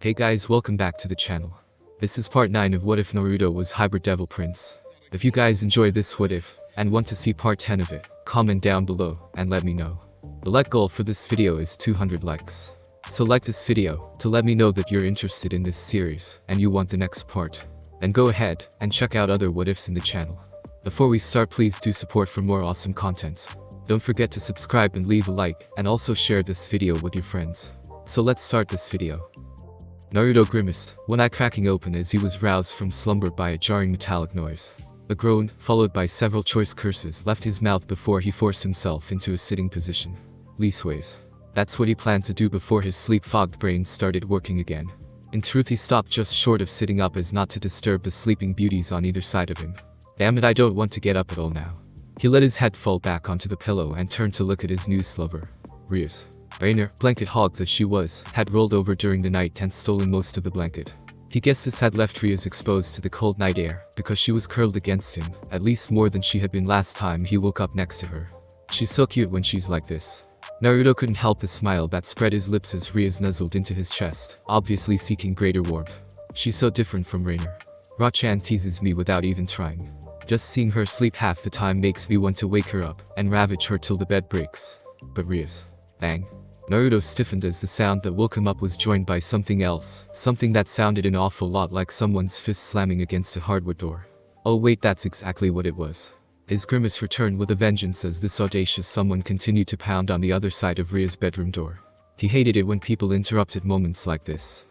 Hey guys, welcome back to the channel. This is part 9 of What If Naruto Was Hybrid Devil Prince. If you guys enjoy this what if, and want to see part 10 of it, comment down below, and let me know. The like goal for this video is 200 likes. So like this video, to let me know that you're interested in this series, and you want the next part. Then go ahead, and check out other what ifs in the channel. Before we start, please do support for more awesome content. Don't forget to subscribe and leave a like, and also share this video with your friends. So let's start this video. Naruto grimaced, one eye cracking open as he was roused from slumber by a jarring metallic noise. A groan, followed by several choice curses, left his mouth before he forced himself into a sitting position. Leastways, that's what he planned to do before his sleep-fogged brain started working again. In truth, he stopped just short of sitting up as not to disturb the sleeping beauties on either side of him. Damn it, I don't want to get up at all now. He let his head fall back onto the pillow and turned to look at his new lover. Rizer. Rainer, blanket hog that she was, had rolled over during the night and stolen most of the blanket. He guessed this had left Rizer exposed to the cold night air, because she was curled against him, at least more than she had been last time he woke up next to her. She's so cute when she's like this. Naruto couldn't help the smile that spread his lips as Rizer nuzzled into his chest, obviously seeking greater warmth. She's so different from Rainer. Ra-chan teases me without even trying. Just seeing her sleep half the time makes me want to wake her up and ravage her till the bed breaks. But Rizer. Bang. Naruto stiffened as the sound that woke him up was joined by something else, something that sounded an awful lot like someone's fist slamming against a hardwood door. Oh wait, that's exactly what it was. His grimace returned with a vengeance as this audacious someone continued to pound on the other side of Rizer's bedroom door. He hated it when people interrupted moments like this.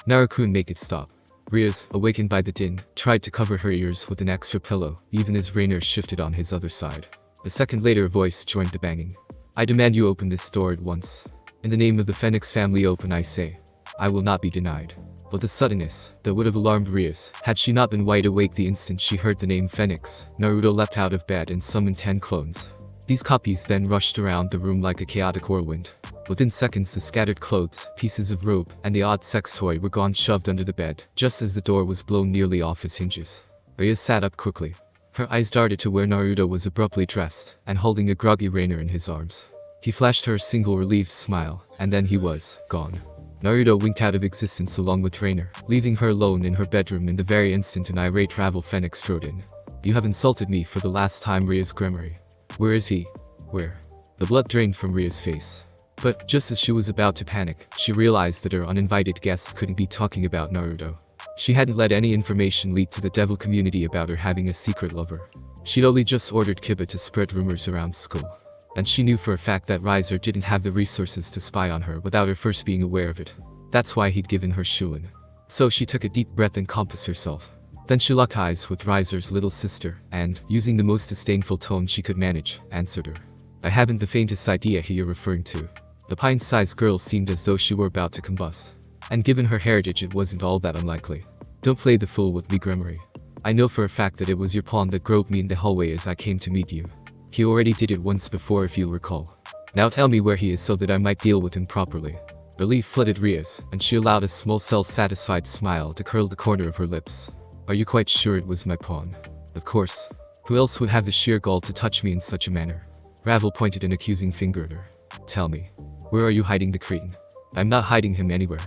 Naruto, make it stop. Rizer, awakened by the din, tried to cover her ears with an extra pillow, even as Rainer shifted on his other side. A second later, a voice joined the banging. I demand you open this door at once. In the name of the Phoenix family, open, I say. I will not be denied. With the suddenness that would have alarmed Rizer, had she not been wide awake the instant she heard the name Phoenix, Naruto leapt out of bed and summoned 10 clones. These copies then rushed around the room like a chaotic whirlwind. Within seconds, the scattered clothes, pieces of robe, and the odd sex toy were gone, shoved under the bed, just as the door was blown nearly off its hinges. Rizer sat up quickly. Her eyes darted to where Naruto was abruptly dressed, and holding a groggy Rainer in his arms. He flashed her a single relieved smile, and then he was gone. Naruto winked out of existence along with Rainer, leaving her alone in her bedroom in the very instant an irate Ravel Phoenix strode in. You have insulted me for the last time, Rizer's Gremory. Where is he? Where? The blood drained from Rizer's face. But, just as she was about to panic, she realized that her uninvited guest couldn't be talking about Naruto. She hadn't let any information leak to the devil community about her having a secret lover. She'd only just ordered Kiba to spread rumors around school. And she knew for a fact that Rizer didn't have the resources to spy on her without her first being aware of it. That's why he'd given her Shulin. So she took a deep breath and composed herself. Then she locked eyes with Rizer's little sister, and, using the most disdainful tone she could manage, answered her. I haven't the faintest idea who you're referring to. The pint-sized girl seemed as though she were about to combust. And given her heritage, it wasn't all that unlikely. Don't play the fool with me, Gremory. I know for a fact that it was your pawn that groped me in the hallway as I came to meet you. He already did it once before, if you'll recall. Now tell me where he is so that I might deal with him properly. Relief flooded Rizer, and she allowed a small self-satisfied smile to curl the corner of her lips. Are you quite sure it was my pawn? Of course. Who else would have the sheer gall to touch me in such a manner? Ravel pointed an accusing finger at her. Tell me. Where are you hiding the cretin? I'm not hiding him anywhere.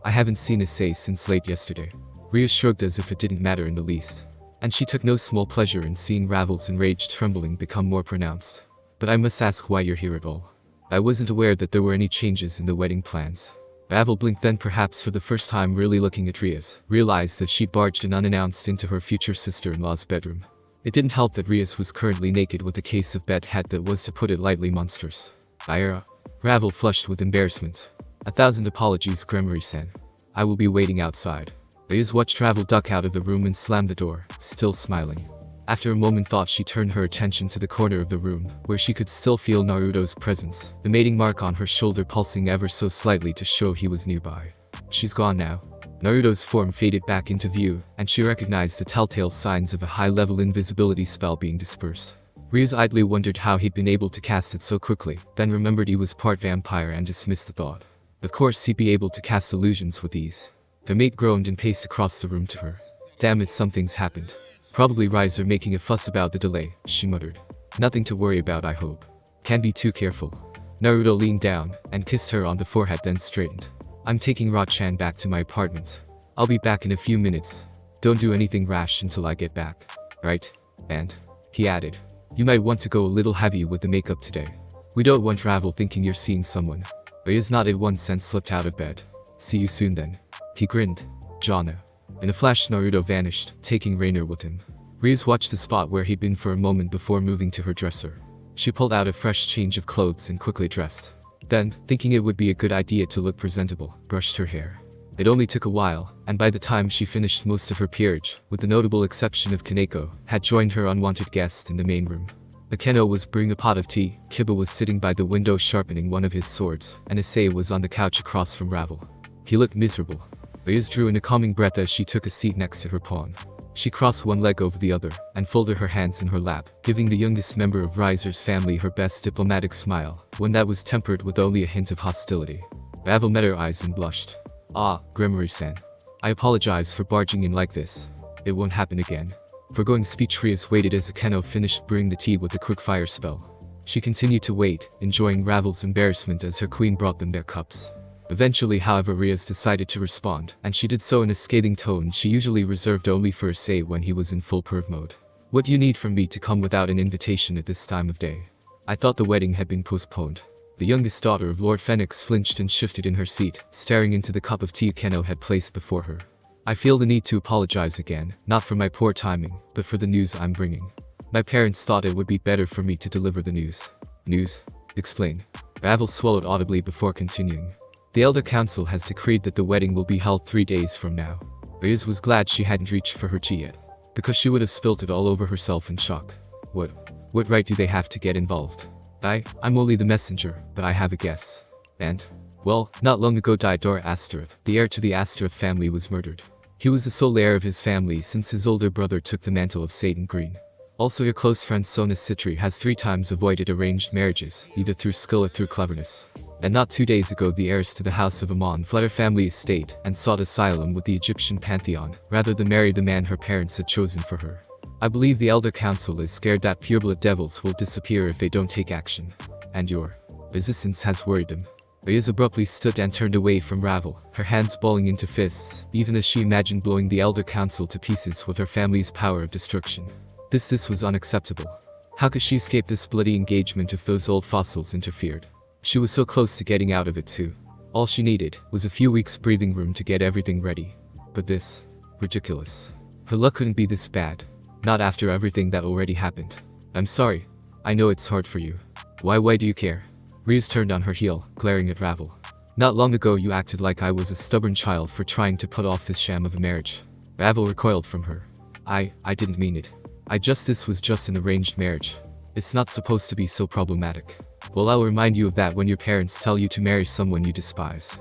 I haven't seen his face since late yesterday. Rizer shrugged as if it didn't matter in the least. And she took no small pleasure in seeing Ravel's enraged trembling become more pronounced. But I must ask why you're here at all. I wasn't aware that there were any changes in the wedding plans. Ravel blinked, then, perhaps for the first time really looking at Rizer, realized that she'd barged in unannounced into her future sister-in-law's bedroom. It didn't help that Rizer was currently naked with a case of bed hat that was, to put it lightly, monstrous. Ravel flushed with embarrassment. 1,000 apologies, Gremory-san. I will be waiting outside. Rizer watched Ravel duck out of the room and slam the door, still smiling. After a moment thought, she turned her attention to the corner of the room, where she could still feel Naruto's presence, the mating mark on her shoulder pulsing ever so slightly to show he was nearby. She's gone now. Naruto's form faded back into view, and she recognized the telltale signs of a high-level invisibility spell being dispersed. Rizer idly wondered how he'd been able to cast it so quickly, then remembered he was part vampire and dismissed the thought. Of course he'd be able to cast illusions with ease. Her mate groaned and paced across the room to her. Damn it, something's happened. Probably Rizer making a fuss about the delay, she muttered. Nothing to worry about, I hope. Can't be too careful. Naruto leaned down and kissed her on the forehead, then straightened. I'm taking Ra-chan back to my apartment. I'll be back in a few minutes. Don't do anything rash until I get back. Right? And he added, you might want to go a little heavy with the makeup today. We don't want Ravel thinking you're seeing someone. Riz nodded once and slipped out of bed. See you soon then. He grinned. Jana. In a flash, Naruto vanished, taking Rainer with him. Riz watched the spot where he'd been for a moment before moving to her dresser. She pulled out a fresh change of clothes and quickly dressed. Then, thinking it would be a good idea to look presentable, brushed her hair. It only took a while, and by the time she finished most of her peerage, with the notable exception of Kaneko, had joined her unwanted guest in the main room. Akeno was brewing a pot of tea, Kiba was sitting by the window sharpening one of his swords, and Issei was on the couch across from Ravel. He looked miserable. Riz drew in a calming breath as she took a seat next to her pawn. She crossed one leg over the other, and folded her hands in her lap, giving the youngest member of Rizer's family her best diplomatic smile, one that was tempered with only a hint of hostility. Ravel met her eyes and blushed. Ah, Gremory-san. I apologize for barging in like this. It won't happen again. Foregoing speech, Riz waited as Akeno finished brewing the tea with a quick fire spell. She continued to wait, enjoying Ravel's embarrassment as her queen brought them their cups. Eventually, however, Riz decided to respond, and she did so in a scathing tone she usually reserved only for Issei when he was in full perv mode. What do you need from me to come without an invitation at this time of day? I thought the wedding had been postponed. The youngest daughter of Lord Phoenix flinched and shifted in her seat, staring into the cup of tea Akeno had placed before her. I feel the need to apologize again, not for my poor timing, but for the news I'm bringing. My parents thought it would be better for me to deliver the news. News? Explain. Ravel swallowed audibly before continuing. The Elder Council has decreed that the wedding will be held 3 days from now. Riz was glad she hadn't reached for her tea yet, because she would have spilt it all over herself in shock. What right do they have to get involved? I'm only the messenger, but I have a guess. And? Well, not long ago died Dora Astaroth, the heir to the Astaroth family was murdered. He was the sole heir of his family since his older brother took the mantle of Satan Green. Also, your close friend Sona Citri has 3 times avoided arranged marriages, either through skill or through cleverness. And not 2 days ago the heiress to the House of Amon fled her family estate and sought asylum with the Egyptian pantheon, rather than marry the man her parents had chosen for her. I believe the Elder Council is scared that pureblood devils will disappear if they don't take action. And your resistance has worried them. Riz abruptly stood and turned away from Ravel, her hands balling into fists, even as she imagined blowing the Elder Council to pieces with her family's power of destruction. This was unacceptable. How could she escape this bloody engagement if those old fossils interfered? She was so close to getting out of it too. All she needed was a few weeks' breathing room to get everything ready. But this? Ridiculous. Her luck couldn't be this bad. Not after everything that already happened. I'm sorry. I know it's hard for you. Why do you care? Riz turned on her heel, glaring at Ravel. Not long ago you acted like I was a stubborn child for trying to put off this sham of a marriage. Ravel recoiled from her. I didn't mean it. This was just an arranged marriage. It's not supposed to be so problematic. Well, I'll remind you of that when your parents tell you to marry someone you despise.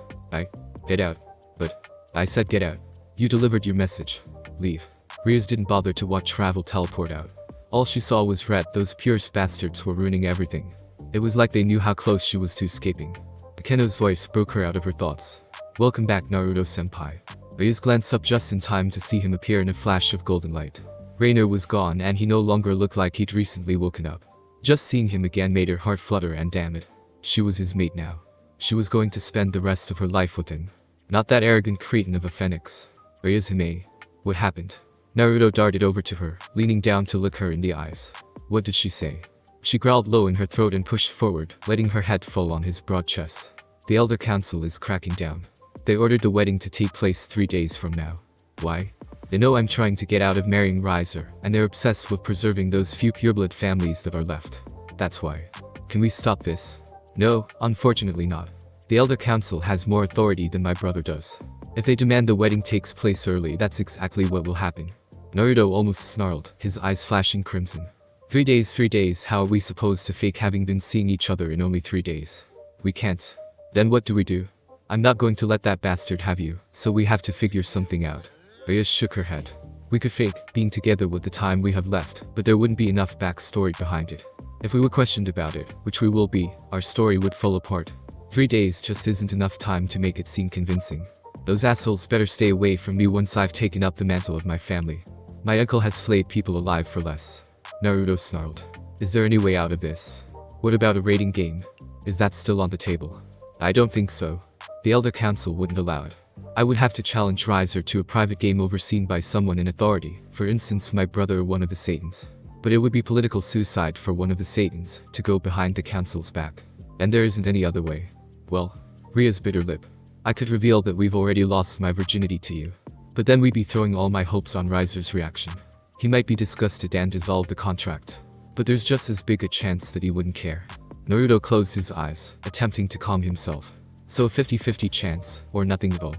Get out. But, I said get out. You delivered your message. Leave. Riz didn't bother to watch Ravel teleport out. All she saw was red. Those purest bastards were ruining everything. It was like they knew how close she was to escaping. Akeno's voice broke her out of her thoughts. Welcome back, Naruto-senpai. Riz glanced up just in time to see him appear in a flash of golden light. Rainer was gone and he no longer looked like he'd recently woken up. Just seeing him again made her heart flutter, and damn it, she was his mate now. She was going to spend the rest of her life with him. Not that arrogant cretin of a phoenix. Ryuzume. What happened? Naruto darted over to her, leaning down to look her in the eyes. What did she say? She growled low in her throat and pushed forward, letting her head fall on his broad chest. The Elder Council is cracking down. They ordered the wedding to take place 3 days from now. Why? They know I'm trying to get out of marrying Rizer, and they're obsessed with preserving those few pureblood families that are left. That's why. Can we stop this? No, unfortunately not. The Elder Council has more authority than my brother does. If they demand the wedding takes place early, that's exactly what will happen. Naruto almost snarled, his eyes flashing crimson. 3 days, how are we supposed to fake having been seeing each other in only 3 days? We can't. Then what do we do? I'm not going to let that bastard have you, so we have to figure something out. Ryuz shook her head. We could fake being together with the time we have left, but there wouldn't be enough backstory behind it. If we were questioned about it, which we will be, our story would fall apart. 3 days just isn't enough time to make it seem convincing. Those assholes better stay away from me once I've taken up the mantle of my family. My uncle has flayed people alive for less. Naruto snarled. Is there any way out of this? What about a raiding game? Is that still on the table? I don't think so. The Elder Council wouldn't allow it. I would have to challenge Rizer to a private game overseen by someone in authority, for instance my brother or one of the Satans. But it would be political suicide for one of the Satans to go behind the council's back. And there isn't any other way. Well, Ria's bitter lip. I could reveal that we've already lost my virginity to you. But then we'd be throwing all my hopes on Rizer's reaction. He might be disgusted and dissolve the contract. But there's just as big a chance that he wouldn't care. Naruto closed his eyes, attempting to calm himself. So a 50-50 chance, or nothing at all.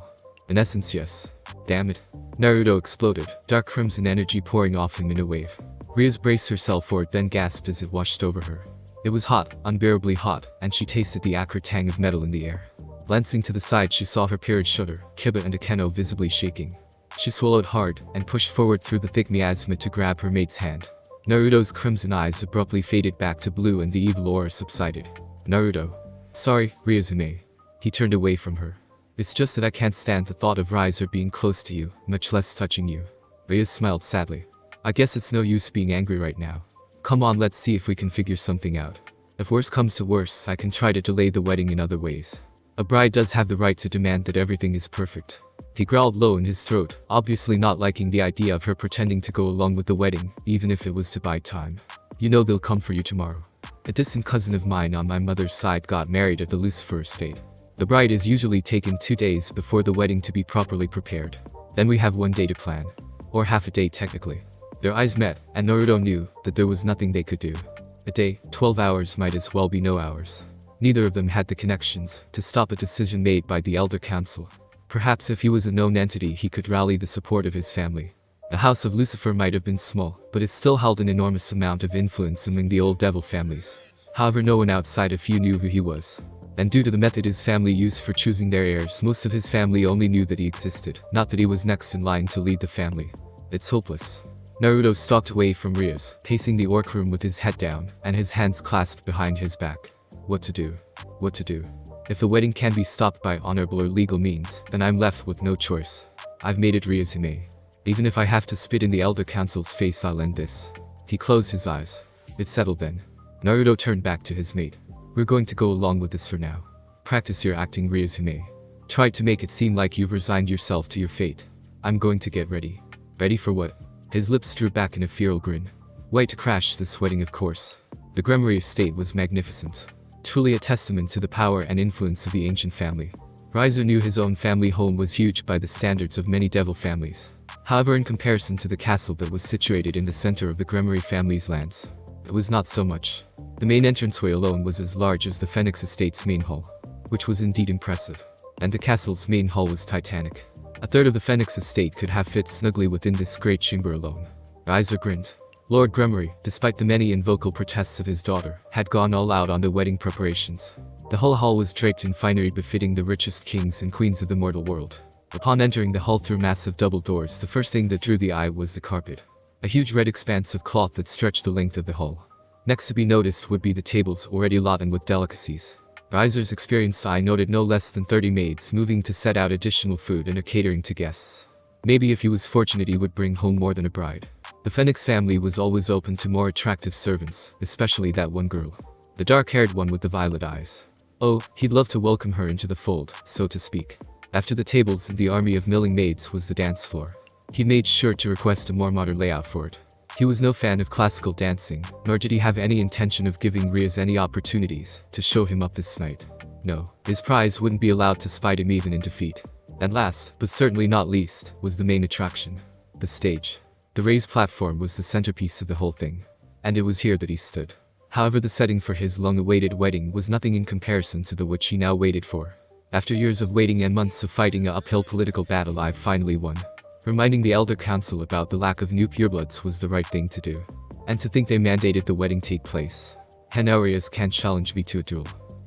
In essence, yes. Damn it. Naruto exploded, dark crimson energy pouring off him in a wave. Riaz braced herself for it, then gasped as it washed over her. It was hot, unbearably hot, and she tasted the acrid tang of metal in the air. Glancing to the side, she saw her period shudder, Kiba and Akeno visibly shaking. She swallowed hard, and pushed forward through the thick miasma to grab her mate's hand. Naruto's crimson eyes abruptly faded back to blue and the evil aura subsided. Naruto. Sorry, Riazume. He turned away from her. It's just that I can't stand the thought of Rizer being close to you, much less touching you. Riaz smiled sadly. I guess it's no use being angry right now. Come on, let's see if we can figure something out. If worse comes to worse, I can try to delay the wedding in other ways. A bride does have the right to demand that everything is perfect. He growled low in his throat, obviously not liking the idea of her pretending to go along with the wedding, even if it was to buy time. You know they'll come for you tomorrow. A distant cousin of mine on my mother's side got married at the Lucifer estate. The bride is usually taken 2 days before the wedding to be properly prepared. Then we have 1 day to plan. Or half a day technically. Their eyes met, and Naruto knew that there was nothing they could do. A day, 12 hours might as well be no hours. Neither of them had the connections to stop a decision made by the Elder Council. Perhaps if he was a known entity he could rally the support of his family. The House of Lucifer might have been small, but it still held an enormous amount of influence among the old devil families. However, no one outside of few knew who he was. And due to the method his family used for choosing their heirs, most of his family only knew that he existed, not that he was next in line to lead the family. It's hopeless. Naruto stalked away from Riaz, pacing the orc room with his head down, and his hands clasped behind his back. What to do? What to do? If the wedding can be stopped by honorable or legal means, then I'm left with no choice. I've made it Riazume. Even if I have to spit in the Elder Council's face, I'll end this. He closed his eyes. It settled then. Naruto turned back to his mate. We're going to go along with this for now. Practice your acting, Riazume. Try to make it seem like you've resigned yourself to your fate. I'm going to get ready. Ready for what? His lips drew back in a feral grin. Wait to crash this wedding, of course. The Gremory estate was magnificent. Truly a testament to the power and influence of the ancient family. Rizer knew his own family home was huge by the standards of many devil families. However, in comparison to the castle that was situated in the center of the Gremory family's lands, it was not so much. The main entranceway alone was as large as the Phoenix estate's main hall, which was indeed impressive. And the castle's main hall was titanic. A third of the Phoenix estate could have fit snugly within this great chamber alone. Rizer grinned. Lord Gremory, despite the many and vocal protests of his daughter, had gone all out on the wedding preparations. The whole hall was draped in finery befitting the richest kings and queens of the mortal world. Upon entering the hall through massive double doors, the first thing that drew the eye was the carpet. A huge red expanse of cloth that stretched the length of the hall. Next to be noticed would be the tables already laden with delicacies. Rizer's experienced eye noted no less than 30 maids moving to set out additional food and catering to guests. Maybe if he was fortunate he would bring home more than a bride. The Phoenix family was always open to more attractive servants, especially that one girl. The dark-haired one with the violet eyes. Oh, he'd love to welcome her into the fold, so to speak. After the tables and the army of milling maids was the dance floor. He made sure to request a more modern layout for it. He was no fan of classical dancing, nor did he have any intention of giving Riaz any opportunities to show him up this night. No, his prize wouldn't be allowed to spite him even in defeat. And last, but certainly not least, was the main attraction. The stage. The raised platform was the centerpiece of the whole thing. And it was here that he stood. However, the setting for his long-awaited wedding was nothing in comparison to the which he now waited for. After years of waiting and months of fighting an uphill political battle, I finally won. Reminding the Elder Council about the lack of new purebloods was the right thing to do. And to think they mandated the wedding take place. Henarias can't challenge me to a duel.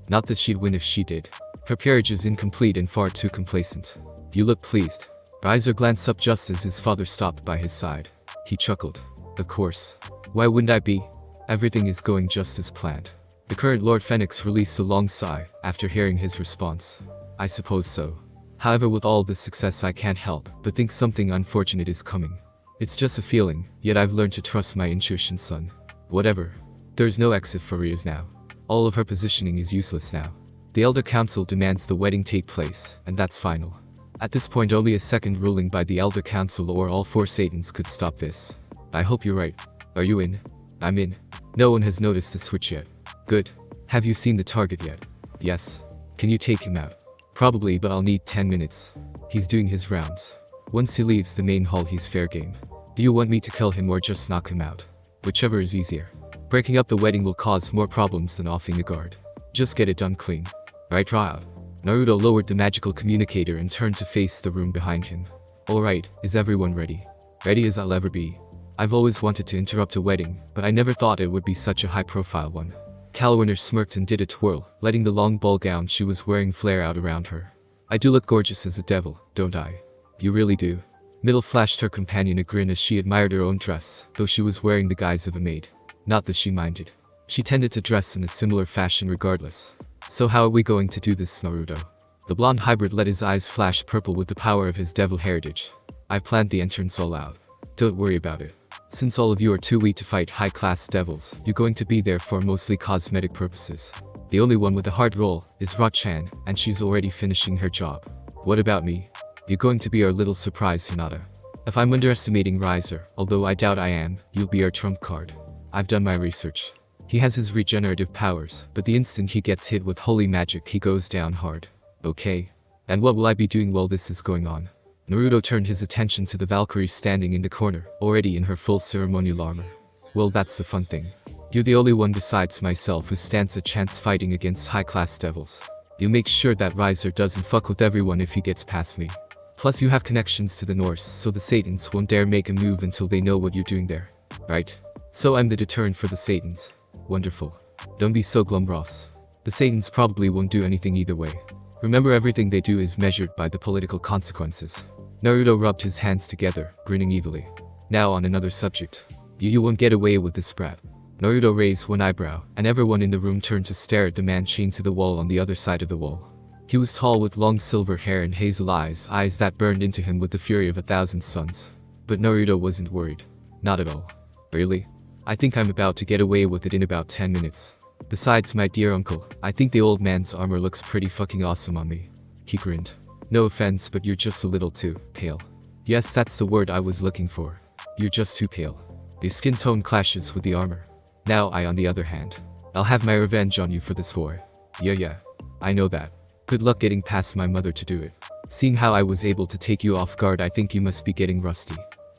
Not that she'd win if she did. Her peerage is incomplete and far too complacent. You look pleased. Rizer glanced up just as his father stopped by his side. He chuckled. Of course. Why wouldn't I be? Everything is going just as planned. The current Lord Phoenix released a long sigh after hearing his response. I suppose so. However, with all this success I can't help but think something unfortunate is coming. It's just a feeling, yet I've learned to trust my intuition, son. Whatever. There's no exit for Riaz now. All of her positioning is useless now. The Elder Council demands the wedding take place, and that's final. At this point only a second ruling by the Elder Council or all 4 Satans could stop this. I hope you're right. Are you in? I'm in. No one has noticed the switch yet. Good. Have you seen the target yet? Yes. Can you take him out? Probably, but I'll need 10 minutes. He's doing his rounds. Once he leaves the main hall he's fair game. Do you want me to kill him or just knock him out? Whichever is easier. Breaking up the wedding will cause more problems than offing the guard. Just get it done clean. Right, Ravel. Naruto lowered the magical communicator and turned to face the room behind him. Alright, is everyone ready? Ready as I'll ever be. I've always wanted to interrupt a wedding, but I never thought it would be such a high-profile one. Kalwiner smirked and did a twirl, letting the long ball gown she was wearing flare out around her. I do look gorgeous as a devil, don't I? You really do. Middle flashed her companion a grin as she admired her own dress, though she was wearing the guise of a maid. Not that she minded. She tended to dress in a similar fashion regardless. So how are we going to do this, Naruto? The blonde hybrid let his eyes flash purple with the power of his devil heritage. I've planned the entrance all out. Don't worry about it. Since all of you are too weak to fight high-class devils, you're going to be there for mostly cosmetic purposes. The only one with a hard role is Ra-chan, and she's already finishing her job. What about me? You're going to be our little surprise, Hinata. If I'm underestimating Rizer, although I doubt I am, you'll be our trump card. I've done my research. He has his regenerative powers, but the instant he gets hit with holy magic he goes down hard. Okay. And what will I be doing while this is going on? Naruto turned his attention to the Valkyrie standing in the corner, already in her full ceremonial armor. Well, that's the fun thing. You're the only one besides myself who stands a chance fighting against high-class devils. You make sure that Rizer doesn't fuck with everyone if he gets past me. Plus you have connections to the Norse, so the Satans won't dare make a move until they know what you're doing there. Right? So I'm the deterrent for the Satans. Wonderful. Don't be so glum, Ross. The Satans probably won't do anything either way. Remember, everything they do is measured by the political consequences. Naruto rubbed his hands together, grinning evilly. Now on another subject. You won't get away with this brat. Naruto raised one eyebrow, and everyone in the room turned to stare at the man chained to the wall on the other side of the wall. He was tall with long silver hair and hazel eyes that burned into him with the fury of 1,000 suns. But Naruto wasn't worried. Not at all. Really? I think I'm about to get away with it in about 10 minutes. Besides, my dear uncle, I think the old man's armor looks pretty fucking awesome on me. He grinned. No offense, but you're just a little too pale. Yes, that's the word I was looking for. You're just too pale. Your skin tone clashes with the armor. Now I, on the other hand, I'll have my revenge on you for this war. Yeah, I know that. Good luck getting past my mother to do it. Seeing how I was able to take you off guard, I think you must be getting rusty.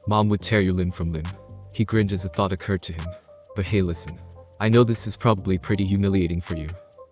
Mom would tear you limb from limb. He grinned as a thought occurred to him. But hey, listen. I know this is probably pretty humiliating for you.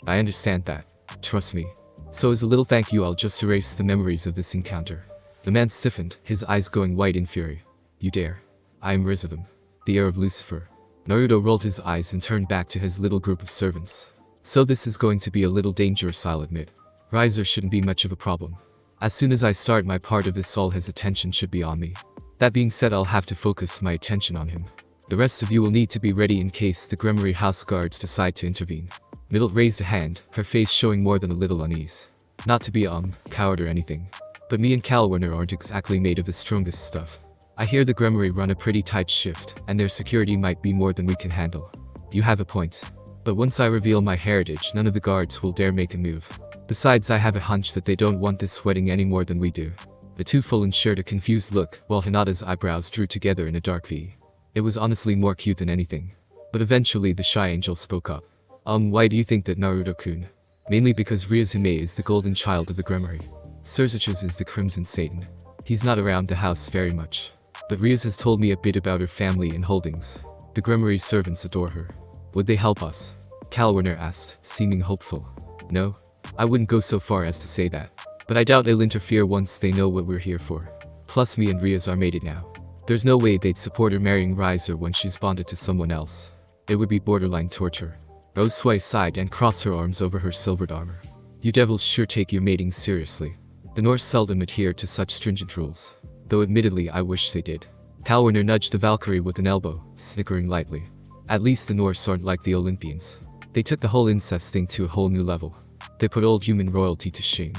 I understand that. Trust me. So as a little thank you, I'll just erase the memories of this encounter. The man stiffened, his eyes going white in fury. You dare? I am Rizer, the heir of Lucifer. Naruto rolled his eyes and turned back to his little group of servants. So this is going to be a little dangerous, I'll admit. Rizer shouldn't be much of a problem. As soon as I start my part of this, all his attention should be on me. That being said, I'll have to focus my attention on him. The rest of you will need to be ready in case the Gremory House guards decide to intervene. Middle raised a hand, her face showing more than a little unease. Not to be coward or anything. But me and Kalwiner aren't exactly made of the strongest stuff. I hear the Gremory run a pretty tight shift, and their security might be more than we can handle. You have a point. But once I reveal my heritage, none of the guards will dare make a move. Besides, I have a hunch that they don't want this wedding any more than we do. The two Fulin shared a confused look, while Hinata's eyebrows drew together in a dark V. It was honestly more cute than anything. But eventually the shy angel spoke up. Why do you think that Naruto-kun? Mainly because Ryuzume is the golden child of the Gremory. Surzich's is the Crimson Satan. He's not around the house very much. But Ryuz has told me a bit about her family and holdings. The Gremory servants adore her. Would they help us? Kalwiner asked, seeming hopeful. No? I wouldn't go so far as to say that. But I doubt they'll interfere once they know what we're here for. Plus me and Ryuz are mated now. There's no way they'd support her marrying Rizer when she's bonded to someone else. It would be borderline torture. Roseway sighed and crossed her arms over her silvered armor. You devils sure take your mating seriously. The Norse seldom adhere to such stringent rules. Though admittedly I wish they did. Kalwiner nudged the Valkyrie with an elbow, snickering lightly. At least the Norse aren't like the Olympians. They took the whole incest thing to a whole new level. They put old human royalty to shame.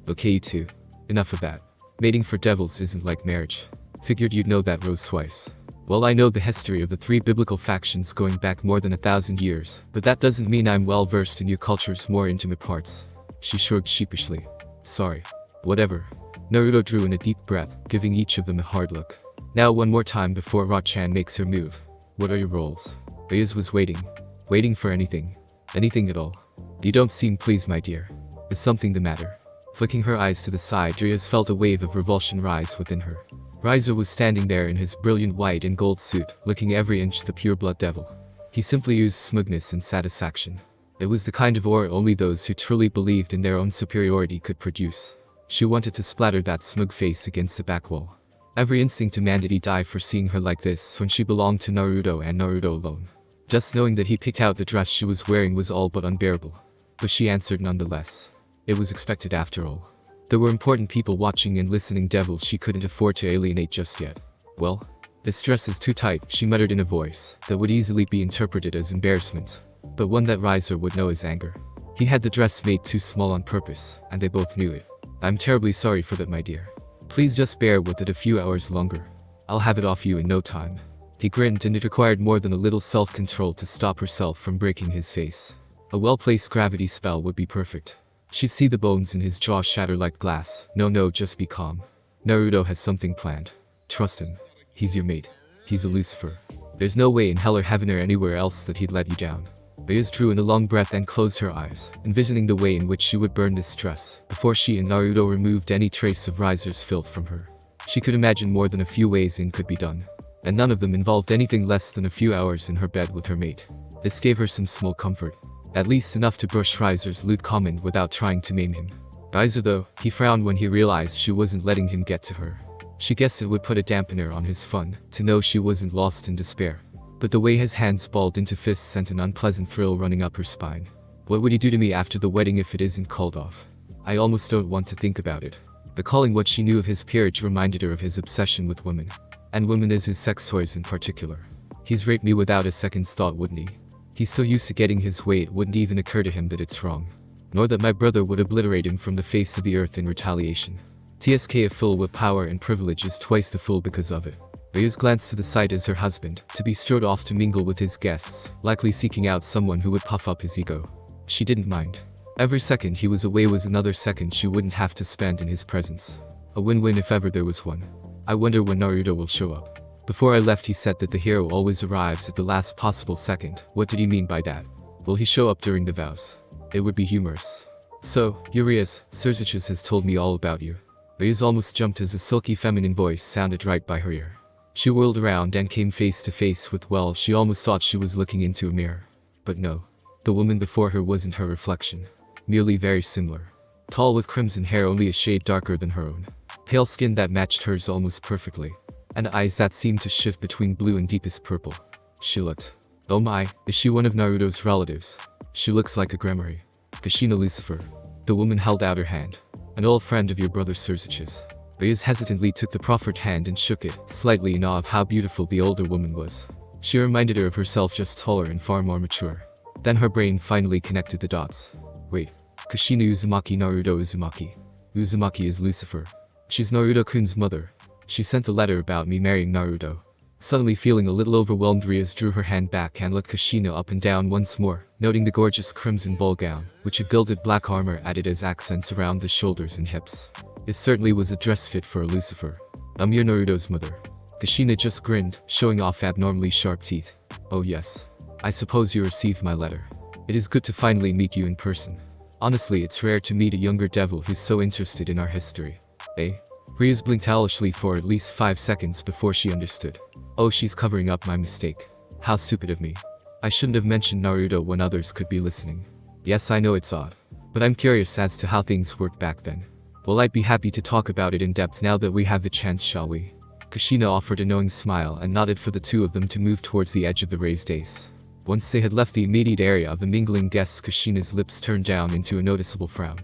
Okay, you two. Enough of that. Mating for devils isn't like marriage. Figured you'd know that, Rose Swice. Well, I know the history of the 3 biblical factions going back more than 1,000 years, but that doesn't mean I'm well versed in your culture's more intimate parts. She shrugged sheepishly. Sorry. Whatever. Naruto drew in a deep breath, giving each of them a hard look. Now one more time before Ra-chan makes her move. What are your roles? Riz was waiting. Waiting for anything. Anything at all. You don't seem pleased, my dear. Is something the matter? Flicking her eyes to the side, Riz felt a wave of revulsion rise within her. Rizer was standing there in his brilliant white and gold suit, looking every inch the pure blood devil. He simply used smugness and satisfaction. It was the kind of aura only those who truly believed in their own superiority could produce. She wanted to splatter that smug face against the back wall. Every instinct demanded he die for seeing her like this when she belonged to Naruto and Naruto alone. Just knowing that he picked out the dress she was wearing was all but unbearable. But she answered nonetheless. It was expected after all. There were important people watching and listening, devils she couldn't afford to alienate just yet. Well, this dress is too tight, she muttered in a voice that would easily be interpreted as embarrassment, but one that Rizer would know as anger. He had the dress made too small on purpose, and they both knew it. I'm terribly sorry for that, my dear. Please just bear with it a few hours longer. I'll have it off you in no time. He grinned, and it required more than a little self-control to stop herself from breaking his face. A well-placed gravity spell would be perfect. She'd see the bones in his jaw shatter like glass. No, just be calm. Naruto has something planned. Trust him. He's your mate. He's a Lucifer. There's no way in hell or heaven or anywhere else that he'd let you down. Riz drew in a long breath and closed her eyes, envisioning the way in which she would burn this dress, before she and Naruto removed any trace of Rizer's filth from her. She could imagine more than a few ways in could be done, and none of them involved anything less than a few hours in her bed with her mate. This gave her some small comfort. At least enough to brush Rizer's lewd comment without trying to maim him. Rizer, though, he frowned when he realized she wasn't letting him get to her. She guessed it would put a dampener on his fun, to know she wasn't lost in despair. But the way his hands balled into fists sent an unpleasant thrill running up her spine. What would he do to me after the wedding if it isn't called off? I almost don't want to think about it. Recalling what she knew of his peerage reminded her of his obsession with women. And women as his sex toys in particular. He's raped me without a second's thought, wouldn't he? He's so used to getting his way it wouldn't even occur to him that it's wrong. Nor that my brother would obliterate him from the face of the earth in retaliation. TSK, a fool with power and privilege, is twice the fool because of it. Riz glanced to the side as her husband, to be strode off to mingle with his guests, likely seeking out someone who would puff up his ego. She didn't mind. Every second he was away was another second she wouldn't have to spend in his presence. A win-win if ever there was one. I wonder when Naruto will show up. Before I left he said that the hero always arrives at the last possible second. What did he mean by that? Will he show up during the vows? It would be humorous. So, Urias, Surziches has told me all about you. Riz almost jumped as a silky feminine voice sounded right by her ear. She whirled around and came face to face with, well, she almost thought she was looking into a mirror. But no. The woman before her wasn't her reflection. Merely very similar. Tall with crimson hair only a shade darker than her own. Pale skin that matched hers almost perfectly. And eyes that seemed to shift between blue and deepest purple. She looked. Oh my, is she one of Naruto's relatives? She looks like a Gremory. Kashina, Lucifer. The woman held out her hand. An old friend of your brother Surziches. Riz hesitantly took the proffered hand and shook it, slightly in awe of how beautiful the older woman was. She reminded her of herself, just taller and far more mature. Then her brain finally connected the dots. Wait. Kashina Uzumaki, Naruto Uzumaki. Uzumaki is Lucifer. She's Naruto-kun's mother. She sent the letter about me marrying Naruto. Suddenly feeling a little overwhelmed, Riz drew her hand back and looked Kashina up and down once more, noting the gorgeous crimson ball gown, which a gilded black armor added as accents around the shoulders and hips. It certainly was a dress fit for a Lucifer. You're Naruto's mother. Kashina just grinned, showing off abnormally sharp teeth. Oh yes. I suppose you received my letter. It is good to finally meet you in person. Honestly, it's rare to meet a younger devil who's so interested in our history. Eh? Riz blinked owlishly for at least 5 seconds before she understood. Oh, she's covering up my mistake. How stupid of me. I shouldn't have mentioned Naruto when others could be listening. Yes, I know it's odd. But I'm curious as to how things worked back then. Well, I'd be happy to talk about it in depth now that we have the chance, shall we? Kashina offered a knowing smile and nodded for the two of them to move towards the edge of the raised dais. Once they had left the immediate area of the mingling guests, Kashina's lips turned down into a noticeable frown.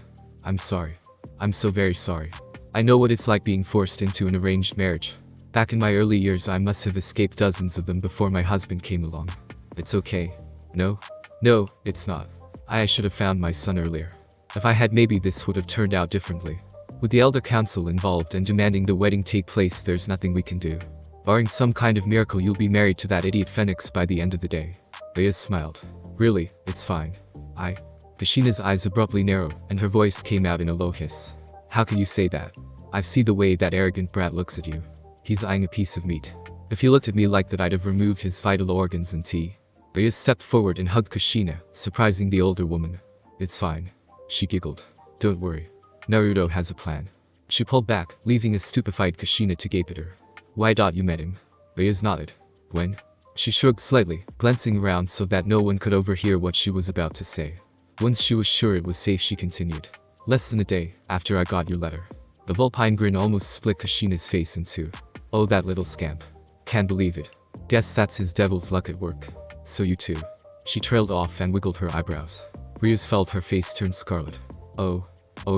I'm sorry. I'm so very sorry. I know what it's like being forced into an arranged marriage. Back in my early years I must have escaped dozens of them before my husband came along. It's okay. No? No, it's not. I should have found my son earlier. If I had, maybe this would have turned out differently. With the elder council involved and demanding the wedding take place, there's nothing we can do. Barring some kind of miracle, you'll be married to that idiot Phoenix by the end of the day. Riz smiled. Really, it's fine. Kashina's eyes abruptly narrowed, and her voice came out in a low hiss. How can you say that? I see the way that arrogant brat looks at you. He's eyeing a piece of meat. If he looked at me like that, I'd have removed his vital organs and tea. Riz stepped forward and hugged Kashina, surprising the older woman. It's fine. She giggled. Don't worry. Naruto has a plan. She pulled back, leaving a stupefied Kashina to gape at her. Why? You met him? Riz nodded. When? She shrugged slightly, glancing around so that no one could overhear what she was about to say. Once she was sure it was safe, she continued. Less than a day after I got your letter. The vulpine grin almost split Kashina's face in two. Oh, that little scamp. Can't believe it. Guess that's his devil's luck at work. So you too. She trailed off and wiggled her eyebrows. Riz felt her face turn scarlet. Oh,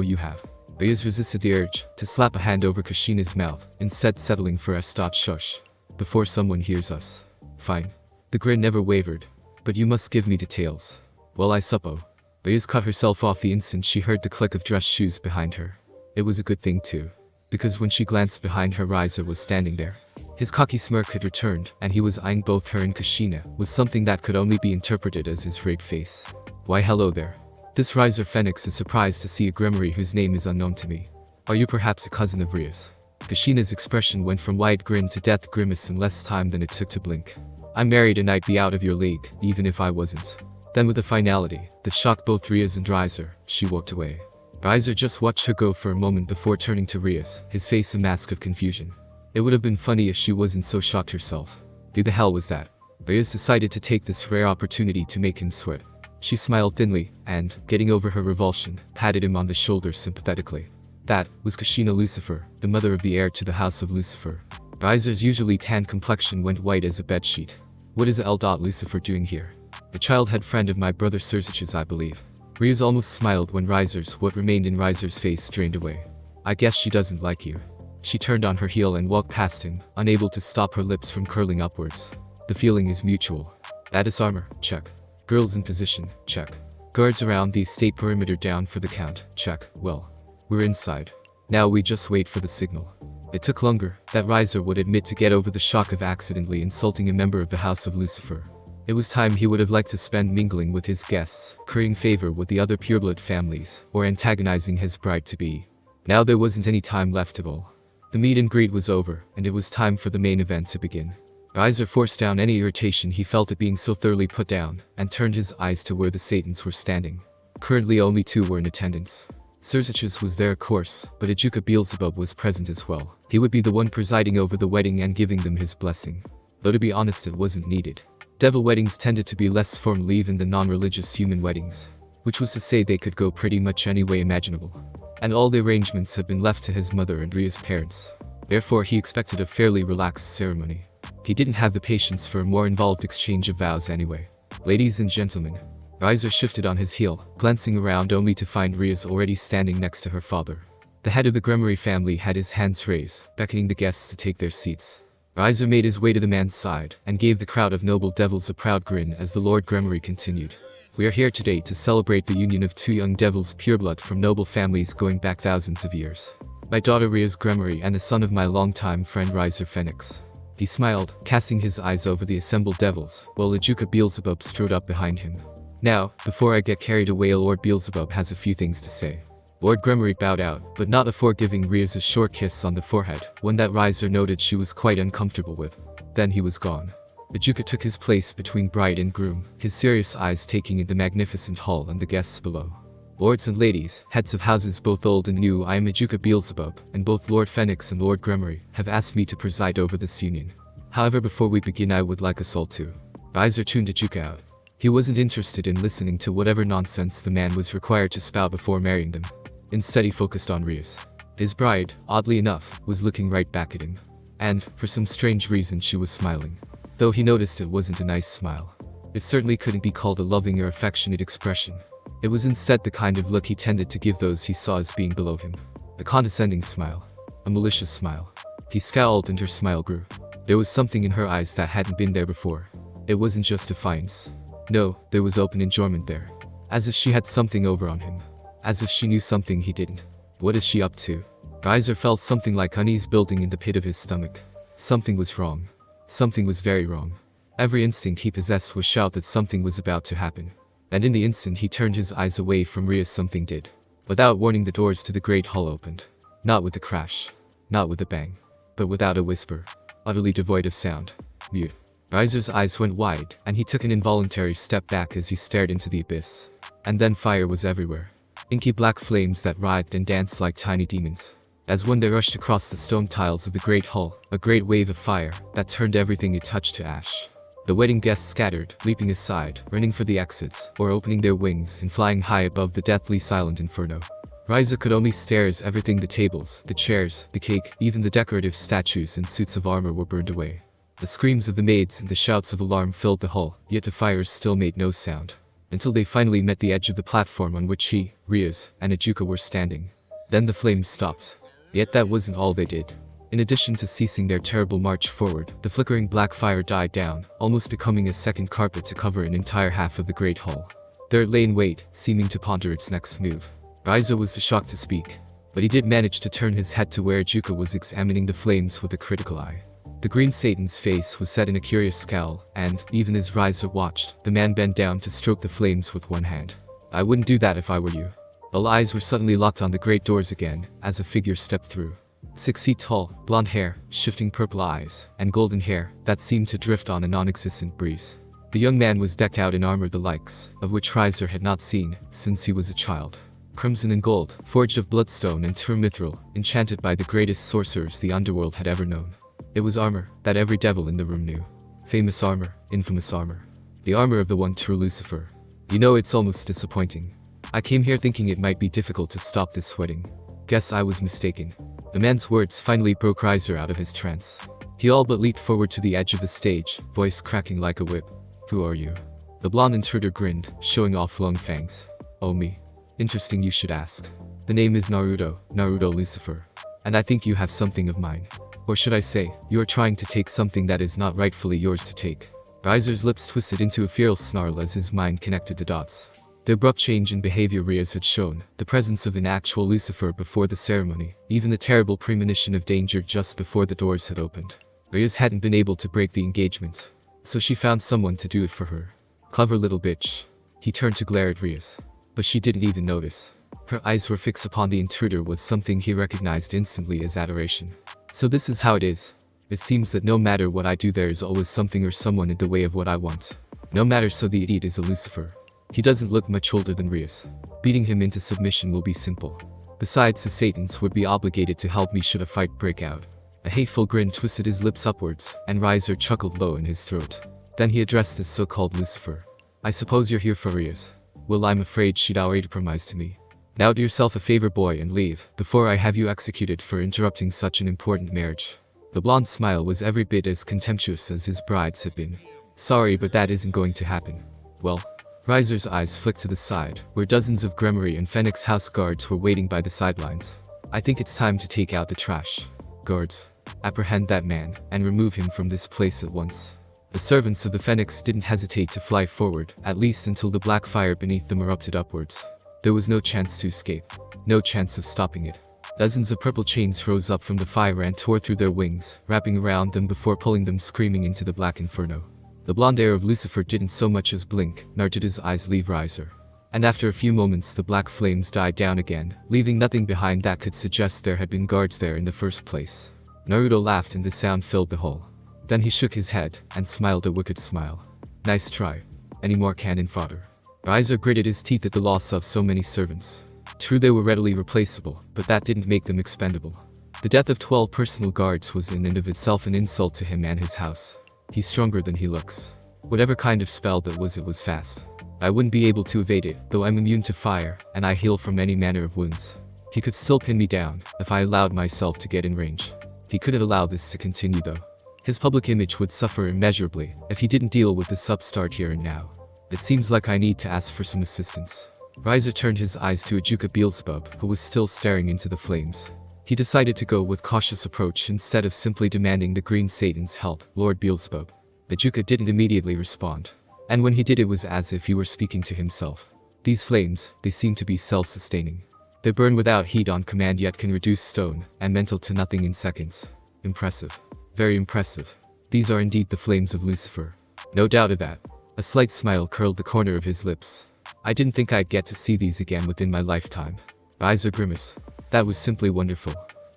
you have. Riz resisted the urge to slap a hand over Kashina's mouth, instead settling for a shush. Before someone hears us. Fine. The grin never wavered. But you must give me details. Well, I suppose. Riz cut herself off the instant she heard the click of dress shoes behind her. It was a good thing too. Because when she glanced behind her, Rizer was standing there. His cocky smirk had returned, and he was eyeing both her and Kashina with something that could only be interpreted as his rig face. Why, hello there. This Rizer Phoenix is surprised to see a Gremory whose name is unknown to me. Are you perhaps a cousin of Riz? Kashina's expression went from wide grin to death grimace in less time than it took to blink. I'm married and I'd be out of your league, even if I wasn't. Then with a finality that shocked both Riz and Rizer, she walked away. Rizer just watched her go for a moment before turning to Riz, his face a mask of confusion. It would have been funny if she wasn't so shocked herself. Who the hell was that? Riz decided to take this rare opportunity to make him sweat. She smiled thinly, and, getting over her revulsion, patted him on the shoulder sympathetically. That was Kashina Lucifer, the mother of the heir to the house of Lucifer. Rizer's usually tan complexion went white as a bedsheet. What is Lucifer doing here? A childhood friend of my brother Serzich's, I believe. Riz almost smiled when what remained in Rizer's face drained away. I guess she doesn't like you. She turned on her heel and walked past him, unable to stop her lips from curling upwards. The feeling is mutual. Addis armor, check. Girls in position, check. Guards around the estate perimeter down for the count, check. Well, we're inside. Now we just wait for the signal. It took longer, that Rizer would admit, to get over the shock of accidentally insulting a member of the House of Lucifer. It was time he would have liked to spend mingling with his guests, currying favor with the other pureblood families, or antagonizing his bride-to-be. Now there wasn't any time left at all. The meet and greet was over, and it was time for the main event to begin. Rizer forced down any irritation he felt at being so thoroughly put down, and turned his eyes to where the Satans were standing. Currently only 2 were in attendance. Serzich's was there, of course, but Ajuka Beelzebub was present as well. He would be the one presiding over the wedding and giving them his blessing. Though to be honest, it wasn't needed. Devil weddings tended to be less formal even than non-religious human weddings. Which was to say they could go pretty much any way imaginable. And all the arrangements had been left to his mother and Ria's parents. Therefore he expected a fairly relaxed ceremony. He didn't have the patience for a more involved exchange of vows anyway. Ladies and gentlemen. Rizer shifted on his heel, glancing around only to find Ria's already standing next to her father. The head of the Gremory family had his hands raised, beckoning the guests to take their seats. Rizer made his way to the man's side, and gave the crowd of noble devils a proud grin as the Lord Gremory continued. We are here today to celebrate the union of 2 young devils pureblood from noble families going back thousands of years. My daughter Ria's Gremory and the son of my longtime friend Rizer Phoenix. He smiled, casting his eyes over the assembled devils, while Ajuka Beelzebub strode up behind him. Now, before I get carried away, Lord Beelzebub has a few things to say. Lord Gremory bowed out, but not before giving Ria's a short kiss on the forehead, one that Rizer noted she was quite uncomfortable with. Then he was gone. Ajuka took his place between bride and groom, his serious eyes taking in the magnificent hall and the guests below. Lords and ladies, heads of houses both old and new, I am Ajuka Beelzebub, and both Lord Phoenix and Lord Gremory have asked me to preside over this union. However, before we begin, I would like us all to. Rizer tuned Ajuka out. He wasn't interested in listening to whatever nonsense the man was required to spout before marrying them. Instead he focused on Ria's. His bride, oddly enough, was looking right back at him. And, for some strange reason, she was smiling. Though he noticed it wasn't a nice smile. It certainly couldn't be called a loving or affectionate expression. It was instead the kind of look he tended to give those he saw as being below him. A condescending smile. A malicious smile. He scowled and her smile grew. There was something in her eyes that hadn't been there before. It wasn't just defiance. No, there was open enjoyment there. As if she had something over on him. As if she knew something he didn't. What is she up to? Rizer felt something like unease building in the pit of his stomach. Something was wrong. Something was very wrong. Every instinct he possessed was shout that something was about to happen. and in the instant he turned his eyes away from Riaz, something did. Without warning, the doors to the great hall opened. Not with a crash, not with a bang, but without a whisper, utterly devoid of sound. Mute. Rizer's eyes went wide, and he took an involuntary step back as he stared into the abyss. And then fire was everywhere. Inky black flames that writhed and danced like tiny demons. As when they rushed across the stone tiles of the great hall, a great wave of fire that turned everything it touched to ash. The wedding guests scattered, leaping aside, running for the exits, or opening their wings and flying high above the deathly silent inferno. Rizer could only stare as everything, the tables, the chairs, the cake, even the decorative statues and suits of armor were burned away. The screams of the maids and the shouts of alarm filled the hall, yet the fires still made no sound. Until they finally met the edge of the platform on which he, Riaz, and Ijuka were standing. Then the flames stopped. Yet that wasn't all they did. In addition to ceasing their terrible march forward, the flickering black fire died down, almost becoming a second carpet to cover an entire half of the great hall. There it lay in wait, seeming to ponder its next move. Rizer was too shocked to speak, but he did manage to turn his head to where Ijuka was examining the flames with a critical eye. The green Satan's face was set in a curious scowl, and, even as Rizer watched, the man bent down to stroke the flames with one hand. "I wouldn't do that if I were you." All eyes were suddenly locked on the great doors again, as a figure stepped through. 6 feet tall, blonde hair, shifting purple eyes, and golden hair that seemed to drift on a non-existent breeze. The young man was decked out in armor the likes of which Rizer had not seen since he was a child. Crimson and gold, forged of bloodstone and true mithril, enchanted by the greatest sorcerers the underworld had ever known. It was armor that every devil in the room knew. Famous armor, infamous armor. The armor of the one true Lucifer. You know, it's almost disappointing. I came here thinking it might be difficult to stop this wedding. Guess I was mistaken. The man's words finally broke Rizer out of his trance. He all but leaped forward to the edge of the stage, voice cracking like a whip. "Who are you?" The blonde intruder grinned, showing off long fangs. "Oh, me. Interesting you should ask. The name is Naruto Lucifer. And I think you have something of mine. Or should I say, you are trying to take something that is not rightfully yours to take." Rizer's lips twisted into a feral snarl as his mind connected the dots. The abrupt change in behavior Riaz had shown, the presence of an actual Lucifer before the ceremony, even the terrible premonition of danger just before the doors had opened. Riaz hadn't been able to break the engagement, so she found someone to do it for her. Clever little bitch. He turned to glare at Riaz, but she didn't even notice. Her eyes were fixed upon the intruder with something he recognized instantly as adoration. "So this is how it is. It seems that no matter what I do there is always something or someone in the way of what I want. No matter, so the idiot is a Lucifer. He doesn't look much older than Riaz. Beating him into submission will be simple. Besides, the Satans would be obligated to help me should a fight break out." A hateful grin twisted his lips upwards, and Rizer chuckled low in his throat. Then he addressed the so-called Lucifer. "I suppose you're here for Riaz. Well, I'm afraid she'd already promised to me. Now do yourself a favor, boy, and leave, before I have you executed for interrupting such an important marriage." The blonde smile was every bit as contemptuous as his bride's had been. "Sorry, but that isn't going to happen." "Well?" Rizer's eyes flicked to the side, where dozens of Gremory and Phoenix House guards were waiting by the sidelines. "I think it's time to take out the trash. Guards, apprehend that man, and remove him from this place at once." The servants of the Phoenix didn't hesitate to fly forward, at least until the black fire beneath them erupted upwards. There was no chance to escape. No chance of stopping it. Dozens of purple chains rose up from the fire and tore through their wings, wrapping around them before pulling them screaming into the black inferno. The blonde hair of Lucifer didn't so much as blink, nor did his eyes leave Rizer. And after a few moments the black flames died down again, leaving nothing behind that could suggest there had been guards there in the first place. Naruto laughed and the sound filled the hall. Then he shook his head, and smiled a wicked smile. "Nice try. Any more cannon fodder?" Rizer gritted his teeth at the loss of so many servants. True, they were readily replaceable, but that didn't make them expendable. The death of 12 personal guards was in and of itself an insult to him and his house. He's stronger than he looks. Whatever kind of spell that was, it was fast. I wouldn't be able to evade it, though I'm immune to fire, and I heal from any manner of wounds. He could still pin me down, if I allowed myself to get in range. He couldn't allow this to continue though. His public image would suffer immeasurably, if he didn't deal with this upstart here and now. It seems like I need to ask for some assistance. Rizer turned his eyes to Ijuka Beelzebub, who was still staring into the flames. He decided to go with cautious approach instead of simply demanding the green Satan's help. "Lord Beelzebub." Ijuka didn't immediately respond. And when he did, it was as if he were speaking to himself. "These flames, they seem to be self-sustaining. They burn without heat on command yet can reduce stone and metal to nothing in seconds. Impressive. Very impressive. These are indeed the flames of Lucifer. No doubt of that." A slight smile curled the corner of his lips. I didn't think I'd get to see these again within my lifetime. Rizer grimaced. That was simply wonderful.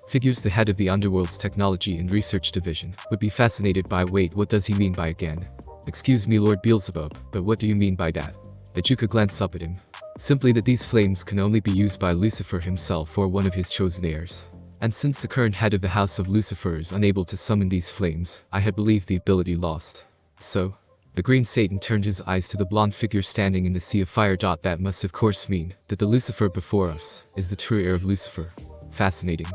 Figures the head of the Underworld's Technology and Research Division would be fascinated by. Wait, what does he mean by again? Excuse me, Lord Beelzebub, but what do you mean by that? Ajuka glanced up at him. Simply that these flames can only be used by Lucifer himself or one of his chosen heirs. And since the current head of the House of Lucifer is unable to summon these flames, I had believed the ability lost. So? The green Satan turned his eyes to the blonde figure standing in the sea of fire. That must of course mean that the Lucifer before us is the true heir of Lucifer. Fascinating.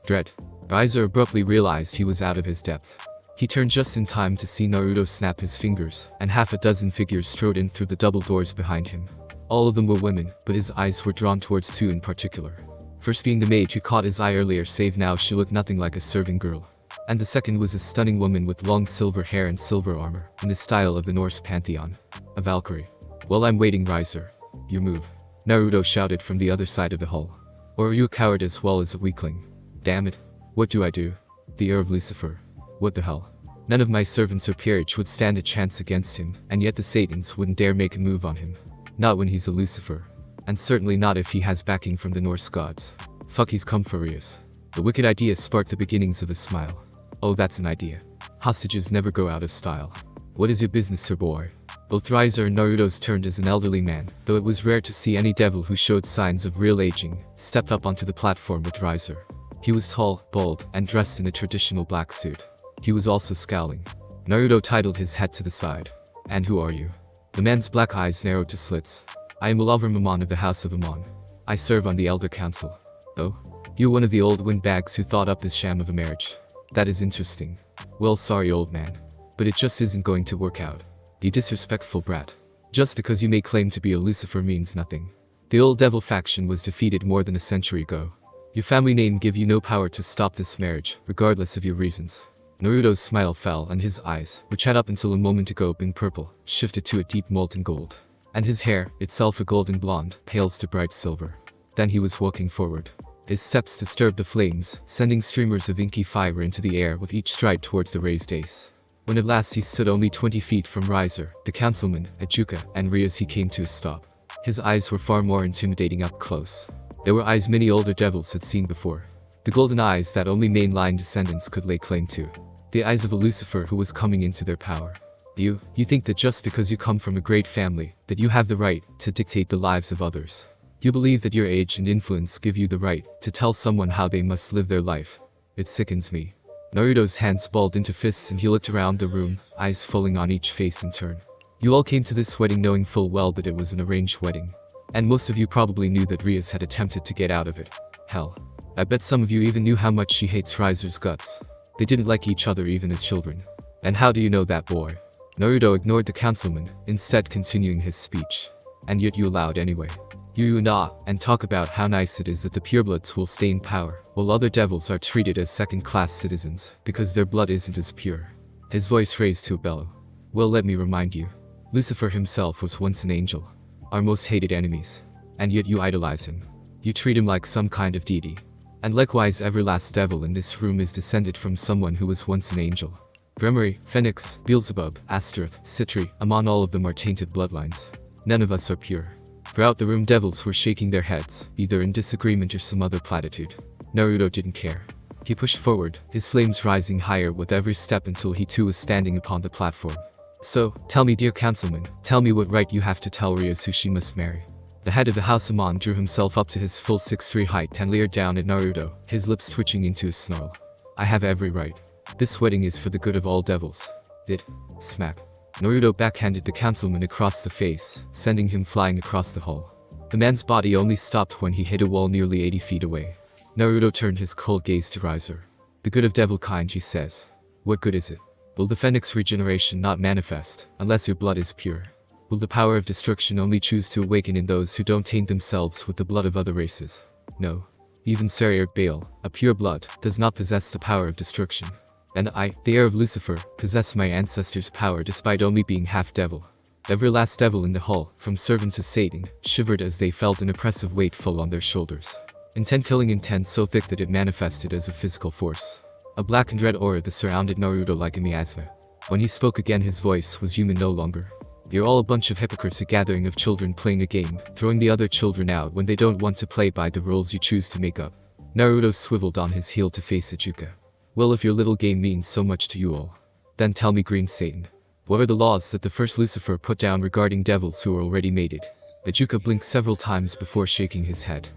Dread. Rizer abruptly realized he was out of his depth. He turned just in time to see Naruto snap his fingers, and half a dozen figures strode in through the double doors behind him. All of them were women, but his eyes were drawn towards two in particular. First being the maid who caught his eye earlier, save now she looked nothing like a serving girl. And the second was a stunning woman with long silver hair and silver armor, in the style of the Norse pantheon. A Valkyrie. Well, I'm waiting, Rizer. Your move. Naruto shouted from the other side of the hall. Or are you a coward as well as a weakling? Damn it. What do I do? The heir of Lucifer. What the hell? None of my servants or peerage would stand a chance against him, and yet the Satans wouldn't dare make a move on him. Not when he's a Lucifer. And certainly not if he has backing from the Norse gods. Fuck, he's come for Rias. The wicked idea sparked the beginnings of a smile. Oh, that's an idea. Hostages never go out of style. What is your business, sir boy? Both Rizer and Naruto's turned as an elderly man, though it was rare to see any devil who showed signs of real aging, stepped up onto the platform with Rizer. He was tall, bald, and dressed in a traditional black suit. He was also scowling. Naruto titled his head to the side. And who are you? The man's black eyes narrowed to slits. I am Lucifer Amon of the House of Amon. I serve on the Elder Council. Oh? You're one of the old windbags who thought up this sham of a marriage. That is interesting. Well, sorry, old man. But it just isn't going to work out. You disrespectful brat. Just because you may claim to be a Lucifer means nothing. The old devil faction was defeated more than a century ago. Your family name give you no power to stop this marriage, regardless of your reasons. Naruto's smile fell and his eyes, which had up until a moment ago been purple, shifted to a deep molten gold. And his hair, itself a golden blonde, pales to bright silver. Then he was walking forward. His steps disturbed the flames, sending streamers of inky fire into the air with each stride towards the raised ace. When at last he stood only 20 feet from Rizer, the councilman, Ajuka, and Rias, he came to a stop. His eyes were far more intimidating up close. They were eyes many older devils had seen before. The golden eyes that only mainline descendants could lay claim to. The eyes of a Lucifer who was coming into their power. You think that just because you come from a great family, that you have the right to dictate the lives of others. You believe that your age and influence give you the right to tell someone how they must live their life. It sickens me. Naruto's hands balled into fists and he looked around the room, eyes falling on each face in turn. You all came to this wedding knowing full well that it was an arranged wedding. And most of you probably knew that Rias had attempted to get out of it. Hell. I bet some of you even knew how much she hates Rizer's guts. They didn't like each other even as children. And how do you know that, boy? Naruto ignored the councilman, instead continuing his speech. And yet you allowed anyway. You nah, and talk about how nice it is that the purebloods will stay in power, while other devils are treated as second-class citizens, because their blood isn't as pure. His voice raised to a bellow. Well, let me remind you. Lucifer himself was once an angel. Our most hated enemies. And yet you idolize him. You treat him like some kind of deity. And likewise every last devil in this room is descended from someone who was once an angel. Gremory, Phoenix, Beelzebub, Astaroth, Citri, among all of them are tainted bloodlines. None of us are pure. Throughout the room devils were shaking their heads, either in disagreement or some other platitude. Naruto didn't care. He pushed forward, his flames rising higher with every step until he too was standing upon the platform. So, tell me, dear councilman, tell me what right you have to tell Rias who she must marry. The head of the House Amon drew himself up to his full 6'3" height and leered down at Naruto, his lips twitching into a snarl. I have every right. This wedding is for the good of all devils. It. Smack. Naruto backhanded the councilman across the face, sending him flying across the hall. The man's body only stopped when he hit a wall nearly 80 feet away. Naruto turned his cold gaze to Rizer. The good of devil kind, he says. What good is it? Will the Phoenix regeneration not manifest, unless your blood is pure? Will the power of destruction only choose to awaken in those who don't taint themselves with the blood of other races? No. Even Sarier Baal, a pure blood, does not possess the power of destruction. And I, the heir of Lucifer, possess my ancestors' power despite only being half devil. Every last devil in the hall, from servant to Satan, shivered as they felt an oppressive weight fall on their shoulders. Intent killing intent so thick that it manifested as a physical force. A black and red aura that surrounded Naruto like a miasma. When he spoke again his voice was human no longer. You're all a bunch of hypocrites, a gathering of children playing a game, throwing the other children out when they don't want to play by the rules you choose to make up. Naruto swiveled on his heel to face Ijuka. Well, if your little game means so much to you all, then tell me, Green Satan. What are the laws that the first Lucifer put down regarding devils who are already mated? Ijuka blinked several times before shaking his head.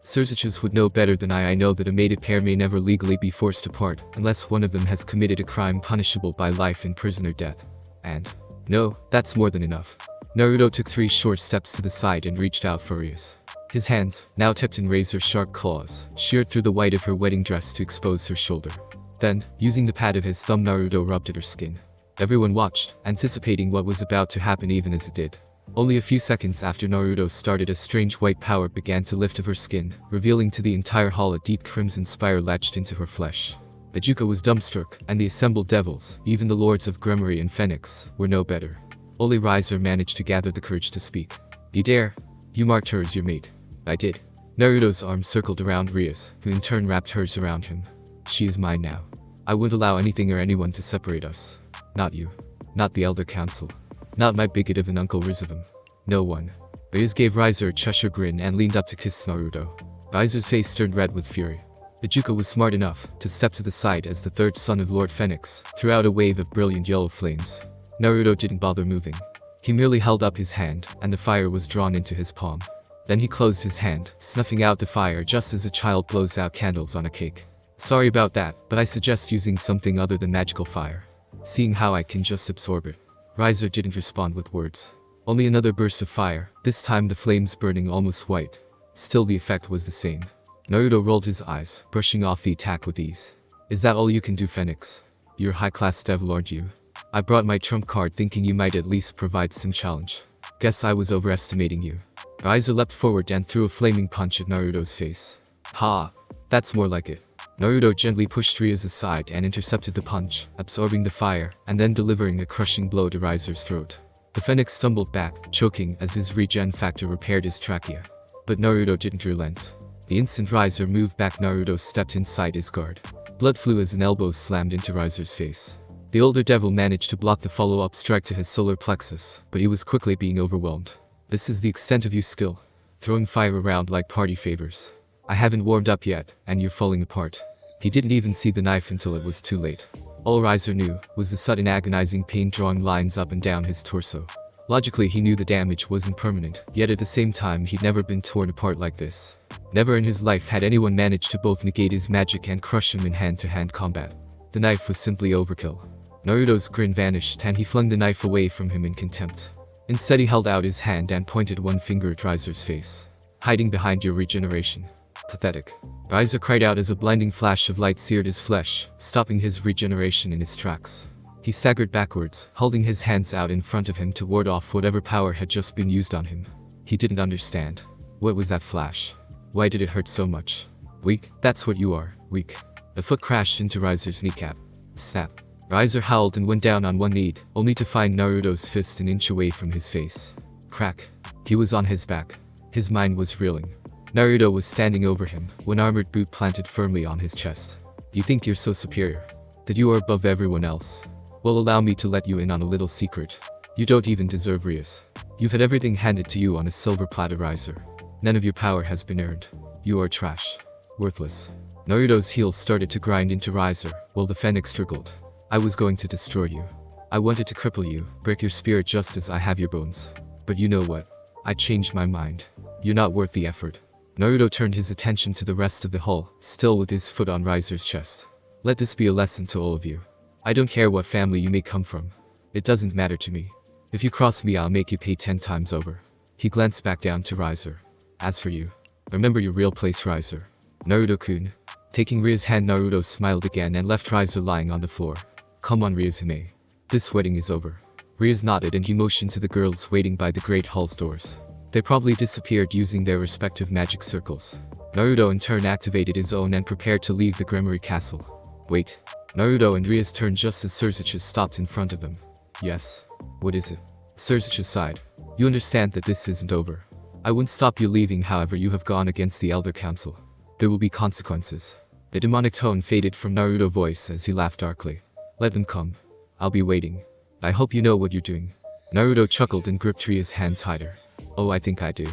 Sursages would know better than I know that a mated pair may never legally be forced apart, unless one of them has committed a crime punishable by life in prison or death. And no, that's more than enough. Naruto took 3 short steps to the side and reached out for Rize. His hands, now tipped in razor-sharp claws, sheared through the white of her wedding dress to expose her shoulder. Then, using the pad of his thumb, Naruto rubbed at her skin. Everyone watched, anticipating what was about to happen even as it did. Only a few seconds after Naruto started, a strange white power began to lift of her skin, revealing to the entire hall a deep crimson spire latched into her flesh. Ijuka was dumbstruck, and the assembled devils, even the lords of Gremory and Phoenix, were no better. Only Rizer managed to gather the courage to speak. You dare? You marked her as your mate. I did. Naruto's arm circled around Rize, who in turn wrapped hers around him. She is mine now. I wouldn't allow anything or anyone to separate us. Not you. Not the Elder Council. Not my bigot of an Uncle Rizavim. No one. Rize gave Rizer a Cheshire grin and leaned up to kiss Naruto. Rizer's face turned red with fury. Ijuka was smart enough to step to the side as the third son of Lord Phoenix threw out a wave of brilliant yellow flames. Naruto didn't bother moving. He merely held up his hand, and the fire was drawn into his palm. Then he closed his hand, snuffing out the fire just as a child blows out candles on a cake. Sorry about that, but I suggest using something other than magical fire. Seeing how I can just absorb it. Rizer didn't respond with words. Only another burst of fire, this time the flames burning almost white. Still the effect was the same. Naruto rolled his eyes, brushing off the attack with ease. Is that all you can do, Phoenix? You're a high-class devil, aren't you? I brought my trump card thinking you might at least provide some challenge. Guess I was overestimating you. Rizer leapt forward and threw a flaming punch at Naruto's face. Ha! That's more like it. Naruto gently pushed Rize aside and intercepted the punch, absorbing the fire, and then delivering a crushing blow to Rizer's throat. The Phoenix stumbled back, choking as his regen factor repaired his trachea. But Naruto didn't relent. The instant Rizer moved back, Naruto stepped inside his guard. Blood flew as an elbow slammed into Rizer's face. The older devil managed to block the follow-up strike to his solar plexus, but he was quickly being overwhelmed. This is the extent of your skill. Throwing fire around like party favors. I haven't warmed up yet, and you're falling apart. He didn't even see the knife until it was too late. All Rizer knew was the sudden agonizing pain drawing lines up and down his torso. Logically, he knew the damage wasn't permanent, yet at the same time he'd never been torn apart like this. Never in his life had anyone managed to both negate his magic and crush him in hand-to-hand combat. The knife was simply overkill. Naruto's grin vanished and he flung the knife away from him in contempt. Instead, he held out his hand and pointed one finger at Rizer's face. Hiding behind your regeneration. Pathetic. Rizer cried out as a blinding flash of light seared his flesh, stopping his regeneration in its tracks. He staggered backwards, holding his hands out in front of him to ward off whatever power had just been used on him. He didn't understand. What was that flash? Why did it hurt so much? Weak? That's what you are, weak. A foot crashed into Rizer's kneecap. Snap. Rizer howled and went down on one knee, only to find Naruto's fist an inch away from his face. Crack. He was on his back. His mind was reeling. Naruto was standing over him, one armored boot planted firmly on his chest. You think you're so superior? That you are above everyone else? Well, allow me to let you in on a little secret. You don't even deserve Rize. You've had everything handed to you on a silver platter, Rizer. None of your power has been earned. You are trash. Worthless. Naruto's heels started to grind into Rizer, while the Phoenix struggled. I was going to destroy you. I wanted to cripple you, break your spirit just as I have your bones. But you know what? I changed my mind. You're not worth the effort. Naruto turned his attention to the rest of the hall, still with his foot on Rizer's chest. Let this be a lesson to all of you. I don't care what family you may come from. It doesn't matter to me. If you cross me, I'll make you pay 10 times over. He glanced back down to Rizer. As for you, remember your real place, Rizer. Naruto-kun. Taking Rize's hand, Naruto smiled again and left Rizer lying on the floor. Come on, Rize-hime. This wedding is over. Rize nodded and he motioned to the girls waiting by the great hall's doors. They probably disappeared using their respective magic circles. Naruto in turn activated his own and prepared to leave the Gremory castle. Wait. Naruto and Rize turned just as Sursages stopped in front of them. Yes. What is it? Sursages sighed. You understand that this isn't over. I won't stop you leaving, however you have gone against the Elder Council. There will be consequences. The demonic tone faded from Naruto's voice as he laughed darkly. Let them come. I'll be waiting. I hope you know what you're doing. Naruto chuckled and gripped Ria's hand tighter. Oh, I think I do.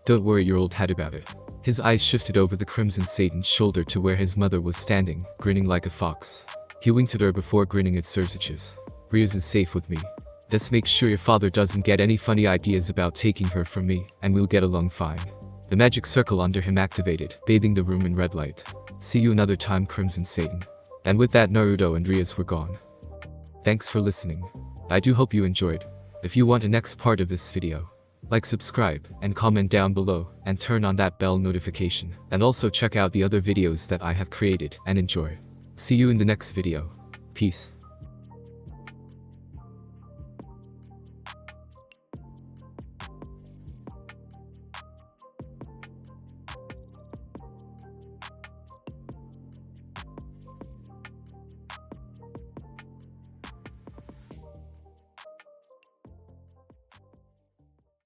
Don't worry your old head about it. His eyes shifted over the Crimson Satan's shoulder to where his mother was standing, grinning like a fox. He winked at her before grinning at Sursages. Ria's is safe with me. Just make sure your father doesn't get any funny ideas about taking her from me, and we'll get along fine. The magic circle under him activated, bathing the room in red light. See you another time, Crimson Satan. And with that, Naruto and Rias were gone. Thanks for listening. I do hope you enjoyed. If you want a next part of this video, like, subscribe, and comment down below, and turn on that bell notification. And also check out the other videos that I have created, and enjoy. See you in the next video. Peace.